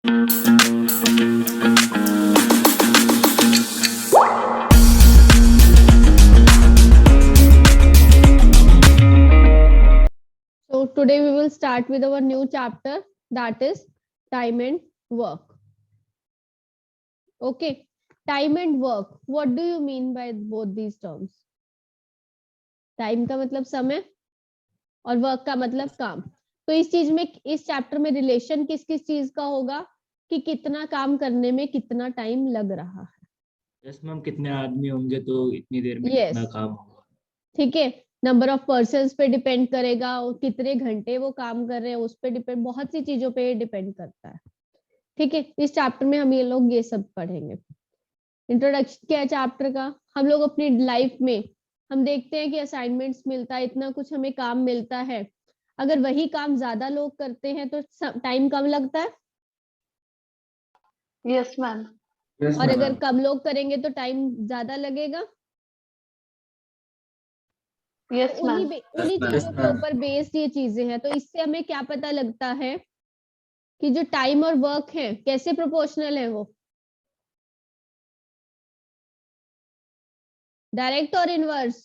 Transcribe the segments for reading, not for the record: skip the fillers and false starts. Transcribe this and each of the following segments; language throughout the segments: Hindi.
So today we will start with our new chapter, that is time and work. Okay, time and work. What do you mean by both these terms? Time का मतलब समय और वर्क का मतलब काम. तो इस चीज में, इस चैप्टर में रिलेशन किस किस चीज का होगा कि कितना काम करने में कितना टाइम लग रहा है. यस मैम, कितने आदमी होंगे तो इतनी देर में Yes. कितना काम होगा. ठीक है, नंबर ऑफ पर्सन्स पे डिपेंड करेगा, और कितने घंटे वो काम कर रहे हैं उस पे डिपेंड, बहुत सी चीजों पे डिपेंड करता है. ठीक है, इस चैप्टर में हम ये लोग ये सब पढ़ेंगे. इंट्रोडक्शन क्या है चैप्टर का. हम लोग अपनी लाइफ में हम देखते हैं कि असाइनमेंट्स मिलता है, इतना कुछ हमें काम मिलता है. अगर वही काम ज्यादा लोग करते हैं तो टाइम कम लगता है. Yes ma'am. और अगर कम लोग करेंगे तो टाइम ज्यादा लगेगा. Yes ma'am. उन्हीं चीजों के ऊपर बेस्ड ये चीजें हैं. तो इससे हमें क्या पता लगता है कि जो टाइम और वर्क है कैसे प्रोपोर्शनल है, वो डायरेक्ट और इनवर्स.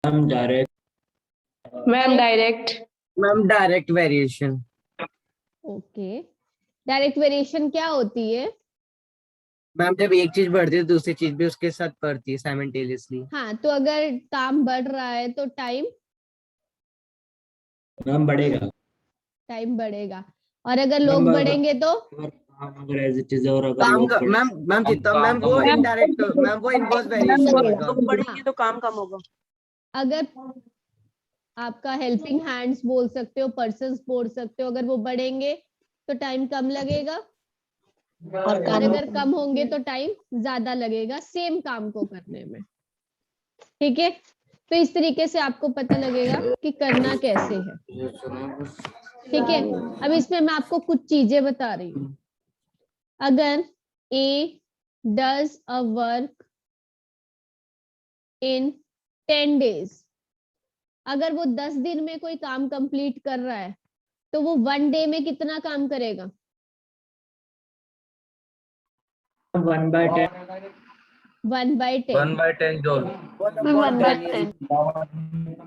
हम direct. Ma'am direct. Ma'am direct variation. Okay, direct variation क्या होती है? मैम जब एक चीज बढ़ती है दूसरी चीज भी उसके साथ बढ़ती है साइमल्टेनियसली. हाँ, तो अगर काम बढ़ रहा है तो टाइम मैम बढ़ेगा. बढ़ेगा. और अगर लोग मैम, बढ़ेंगे तो काम अगर एज इट इज और अगर काम लोग का बढ़े- मैम मैम जितना मैम वो इनडायरेक्ट मैम वो इनवर्स वेरिएशन होगा. बढ़ेंगे तो काम कम होगा. अगर आपका हेल्पिंग हैंड्स बोल सकते हो, पर्सन्स बोल सकते हो, अगर वो बढ़ेंगे तो टाइम कम लगेगा. और अगर कम होंगे तो टाइम ज्यादा लगेगा सेम काम को करने में. ठीक है, तो इस तरीके से आपको पता लगेगा कि करना कैसे है. ठीक है, अब इसमें मैं आपको कुछ चीजें बता रही हूँ. अगर A does a work in 10 days, अगर वो 10 दिन में कोई काम कंप्लीट कर रहा है तो वो 1 day में कितना काम करेगा? 1/10. 1/10. 1/10 जॉल. 1/10.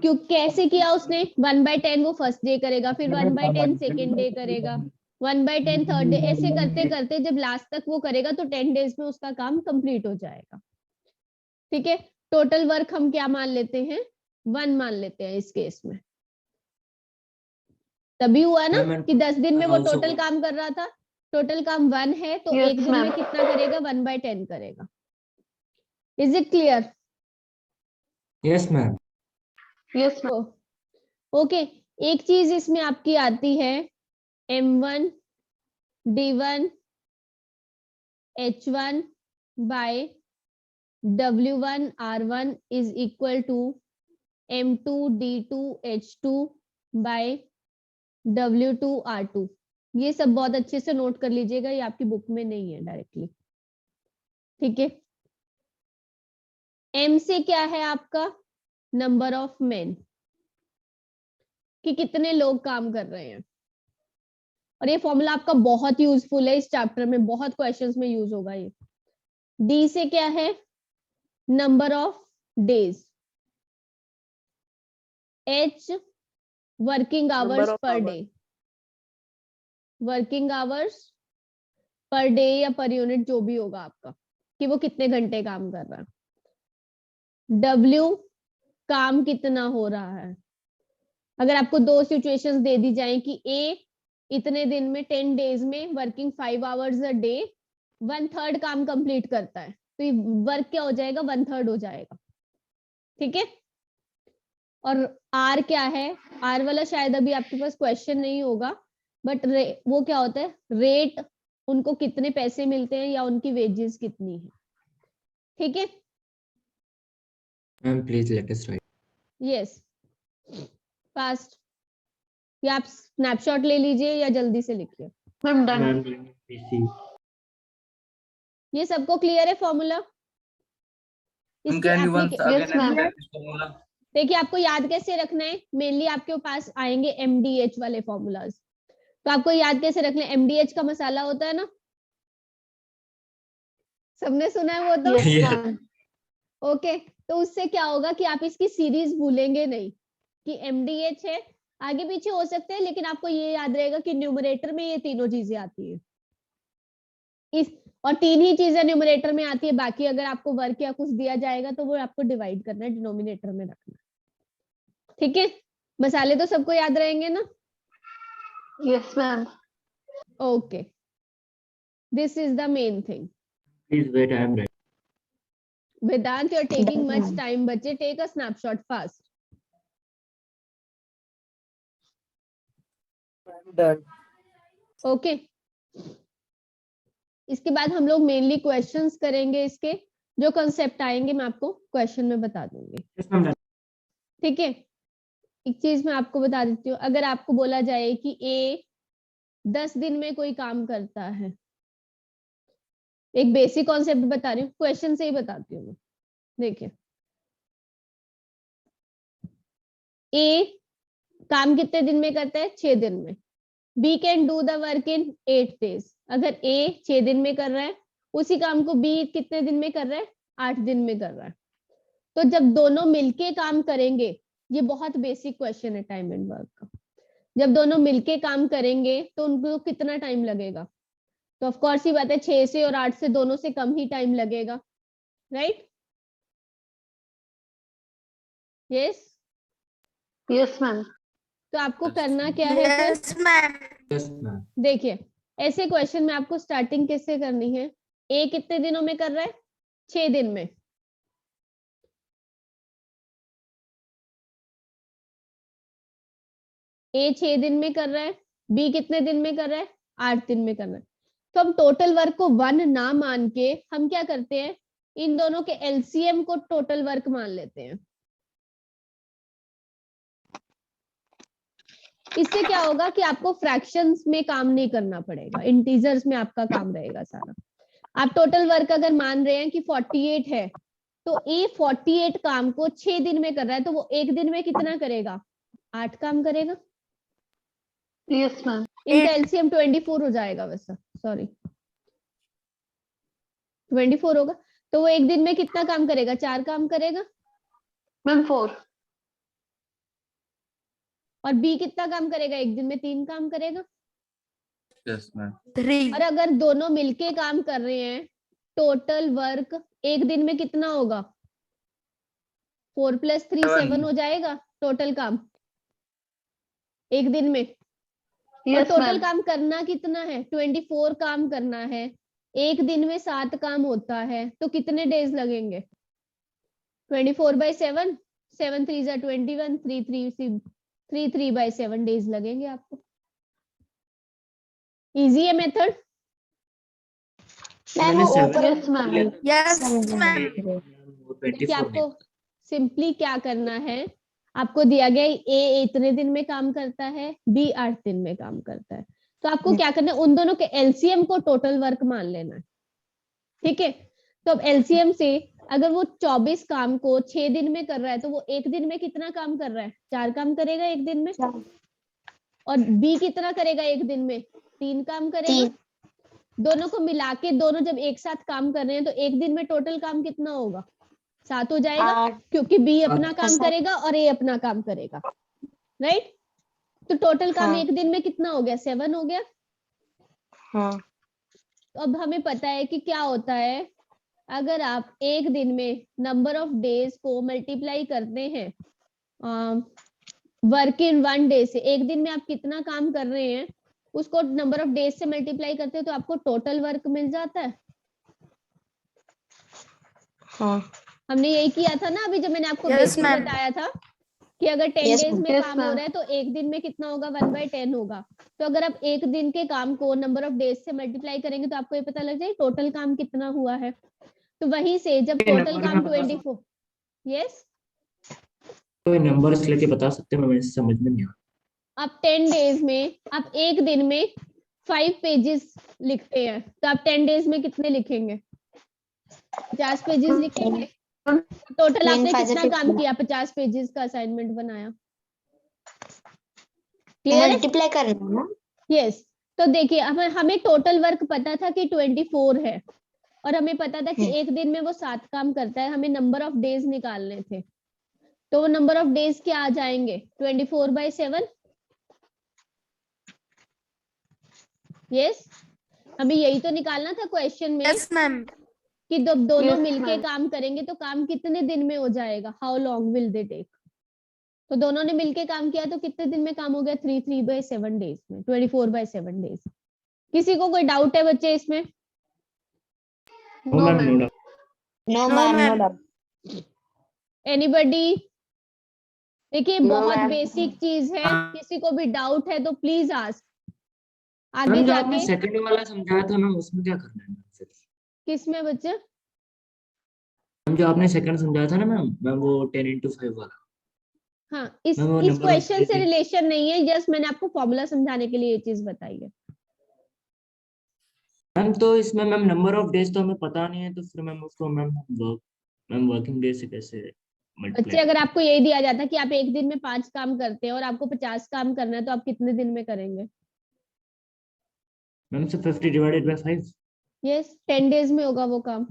क्यों, कैसे किया उसने? 1/10 वो फर्स्ट डे करेगा, फिर 1/10 सेकेंड डे करेगा, 1/10 थर्ड डे, ऐसे करते करते जब लास्ट तक वो करेगा तो 10 days में उसका काम कंप्लीट हो जाएगा. ठीक है, टोटल वर्क हम क्या मान लेते हैं? 1 मान लेते हैं इस केस में. तभी हुआ ना कि 10 दिन में वो टोटल काम कर रहा था. टोटल काम 1 है तो Yes, एक दिन ma'am. में कितना करेगा? 1/10 करेगा. Is it clear? Yes ma'am. Yes ma'am. Okay, एक चीज इसमें आपकी आती है M1 D1 H1 by W1 R1 is equal to M2 D2 H2 by W2 R2. ये सब बहुत अच्छे से नोट कर लीजिएगा, ये आपकी बुक में नहीं है डायरेक्टली. ठीक है, M से क्या है आपका? नंबर ऑफ मेन, कि कितने लोग काम कर रहे हैं. और ये फॉर्मूला आपका बहुत यूजफुल है, इस चैप्टर में बहुत क्वेश्चंस में यूज होगा ये. D से क्या है? Number of days. H working hours per day. Working hours per day या पर यूनिट जो भी होगा आपका, कि वो कितने घंटे काम कर रहा है. W काम कितना हो रहा है. अगर आपको 2 सिचुएशंस दे दी जाए कि A इतने दिन में 10 days में वर्किंग 5 hours अ डे 1/3 काम कंप्लीट करता है, तो ये वर्क क्या हो जाएगा? 1/3 हो जाएगा. ठीक है, और R क्या है? R वाला शायद अभी आपके पास क्वेश्चन नहीं होगा, बट वो क्या होता है? रेट, उनको कितने पैसे मिलते हैं या उनकी वेजेस कितनी है. ठीक है, ma'am please let us right. Yes fast. या आप स्नैपशॉट ले लीजिए या जल्दी से लिखिए. Ma'am done. Ma'am PC. ये सबको क्लियर है formula? Can you once again Yes, ma'am. explain this formula? देखिए, आपको याद कैसे रखना है? मेनली आपके पास आएंगे MDH वाले फॉर्मूलाज. तो आपको याद कैसे रख लें, MDH का मसाला होता है ना, सबने सुना है वो तो। Yes, Yeah. ma'am. ओके, तो उससे क्या होगा कि आप इसकी सीरीज भूलेंगे नहीं कि MDH है, आगे पीछे हो सकते हैं, लेकिन आपको ये याद रहेगा कि न्यूमरेटर में ये तीनों चीजें आती है इस, और 3 ही चीजें न्यूमरेटर में आती है, बाकी अगर आपको वर्क या कुछ दिया जाएगा तो वो आपको डिवाइड करना है, डिनोमिनेटर में रखना है। ठीक है, मसाले तो सबको याद रहेंगे ना। Yes, ma'am. Okay, this is the main thing. Please wait, I am ready. Vedant, you're taking much Done. time, बच्चे, take a snapshot fast. Done. Okay, इसके बाद हम लोग मेनली क्वेश्चंस करेंगे, इसके जो कंसेप्ट आएंगे मैं आपको क्वेश्चन में बता दूंगी। Yes, ma'am. ठीक है, एक चीज मैं आपको बता देती हूँ, अगर आपको बोला जाए कि ए 10 दिन में कोई काम करता है, एक बेसिक कॉन्सेप्ट बता रही हूँ, क्वेश्चन से ही बताती हूँ मैं। देखिए, ए काम कितने दिन में करता है, 6 दिन में। We can do the work in 8 days। अगर ए 6 दिन में कर रहा है, उसी काम को बी कितने दिन में कर रहा है, 8 दिन में कर रहा है। तो जब दोनों मिलके काम करेंगे, ये बहुत बेसिक क्वेश्चन है टाइम एंड वर्क का, जब दोनों मिलके काम करेंगे तो उनको कितना टाइम लगेगा, तो ऑफ कोर्स ही बात है 6 से और 8 से दोनों से कम ही टाइम लगेगा, राइट? यस। Yes, ma'am. तो आपको करना क्या है फिर, Yes, ma'am. देखिए ऐसे क्वेश्चन में आपको स्टार्टिंग कैसे करनी है, ए कितने दिनों में कर रहा है, 6 दिन में। ए 6 दिन में कर रहा है, बी कितने दिन में कर रहा है, 8 दिन में कर रहा है। तो हम टोटल वर्क को 1 ना मान के हम क्या करते हैं, इन दोनों के एलसीएम को टोटल वर्क मान लेते हैं। इससे क्या होगा कि आपको फ्रैक्शंस में काम नहीं करना पड़ेगा, इंटीजर्स में आपका काम रहेगा सारा। आप टोटल वर्क अगर मान रहे हैं कि 48 है, तो ए 48 काम को 6 दिन में कर रहा है, तो वो एक दिन में कितना करेगा, 8 काम करेगा। Yes, ma'am. इनका एलसीएम 24 हो जाएगा, वैसा सॉरी 24 होगा, तो वो एक दिन में कितना काम करेगा, 4 काम करेगा। Ma'am, 4. और बी कितना काम करेगा, एक दिन में 3 काम करेगा। Yes, ma'am. और अगर दोनों मिलके काम कर रहे हैं, टोटल वर्क एक दिन में कितना होगा, 4 + 3 7 हो जाएगा टोटल काम एक दिन में। और Yes, टोटल ma'am. काम करना कितना है, 24 काम करना है, एक दिन में 7 काम होता है, तो कितने डेज लगेंगे, 24/7, 7 3 = 21, 3 3/7 डेज लगेंगे आपको। इजी है मेथड। मैंने Yes, ma'am. देखिए 24 आपको सिंपली क्या करना है, आपको दिया गया ए इतने दिन में काम करता है, बी 8 दिन में काम करता है, तो आपको क्या करना है, उन दोनों के एलसीएम को टोटल वर्क मान लेना है। ठीक है, तो अब एलसीएम से अगर वो 24 काम को 6 दिन में कर रहा है, तो वो एक दिन में कितना काम कर रहा है, 4 काम करेगा एक दिन में। और बी कितना करेगा एक दिन में, 3 काम करेगा। दोनों को मिला के दोनों जब एक साथ काम कर रहे हैं, तो एक दिन में टोटल काम कितना होगा, 7 हो जाएगा, क्योंकि बी अपना काम करेगा और ए अपना काम करेगा, राइट? तो टोटल काम एक दिन में कितना हो गया, 7 हो गया। तो अब हमें पता है कि क्या होता है, अगर आप एक दिन में नंबर ऑफ डेज को मल्टीप्लाई करते हैं वर्क इन 1 डे से, एक दिन में आप कितना काम कर रहे हैं उसको नंबर ऑफ डेज से मल्टीप्लाई करते हो, तो आपको टोटल वर्क मिल जाता है। हमने यही किया था ना अभी, जब मैंने आपको बेसिक बताया था कि अगर 10 डेज में काम हो रहा है तो एक दिन में कितना होगा, 1/10 होगा। तो अगर आप एक दिन के काम को नंबर ऑफ डेज से मल्टीप्लाई करेंगे तो आपको ये पता लग जाए टोटल काम कितना हुआ है। तो वहीं से जब टोटल काम 24, यस, कोई नंबर्स लेके बता सकते हैं, मैं समझ में नहीं आ। आप 10 डेज में आप एक दिन में 5 पेजेस लिखते हैं, तो आप 10 डेज में कितने लिखेंगे, 50 पेजेस लिखेंगे। टोटल आपने कितना काम किया, 50 पेजेस का असाइनमेंट बनाया। क्लियर है? मल्टीप्लाई करना ना। यस, तो देखिए हमें टोटल वर्क पता था कि 24 है और हमें पता था कि एक दिन में वो 7 काम करता है, हमें नंबर ऑफ डेज निकालने थे। तो वो नंबर ऑफ डेज क्या आ जाएंगे 24/7। यस, हमें यही तो निकालना था क्वेश्चन में। Yes ma'am. कि दोनों Yes, मिलके ma'am. काम करेंगे तो काम कितने दिन में हो जाएगा, how long will they take. तो दोनों ने मिलके काम किया तो कितने दिन में काम हो गया 3/7 डेज में, 24/7 डेज। किसी को कोई डाउट है बच्चे इसमें? No No, ma'am, no ma'am. Doubt. No ma'am, no doubt. Anybody? देखिए No, बहुत ma'am. बेसिक चीज है, हाँ। किसी को भी डाउट है तो प्लीज आस्क। आगे मैम जो आपने जाके सेकंड वाला समझाया था मैम, उसमें क्या करना है मैम फिर? किसमें बच्चे? मैम जो आपने सेकंड समझाया था ना मैम वो 10x5 वाला। हाँ, इस मैम वो इस नंबर ऑफ क्वेश्चन से डेज। रिलेशन नहीं है, जस्ट मैंने आपको फॉर्मूला समझाने के लिए ये चीज बताई है। मैम तो इसमें मैम नंबर ऑफ डेज तो हमें पता नहीं है, तो फिर मैम उसको मैम वर्किंग डेज से कैसे मल्टीप्लाई बच्चे अगर करें? आपको यही दिया जाता कि आप एक दिन में 5 काम करते हैं और आपको 50 काम करना है तो आप कितने दिन में करेंगे? मैम से 50/5। यस, 10 डेज में होगा वो काम।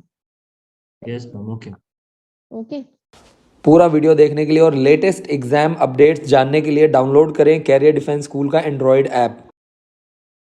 Yes ma'am, okay. ओके। पूरा वीडियो देखने के लिए और लेटेस्ट एग्जाम अपडेट्स जानने के लिए डाउनलोड करें कैरियर डिफेंस स्कूल का एंड्रॉयड ऐप।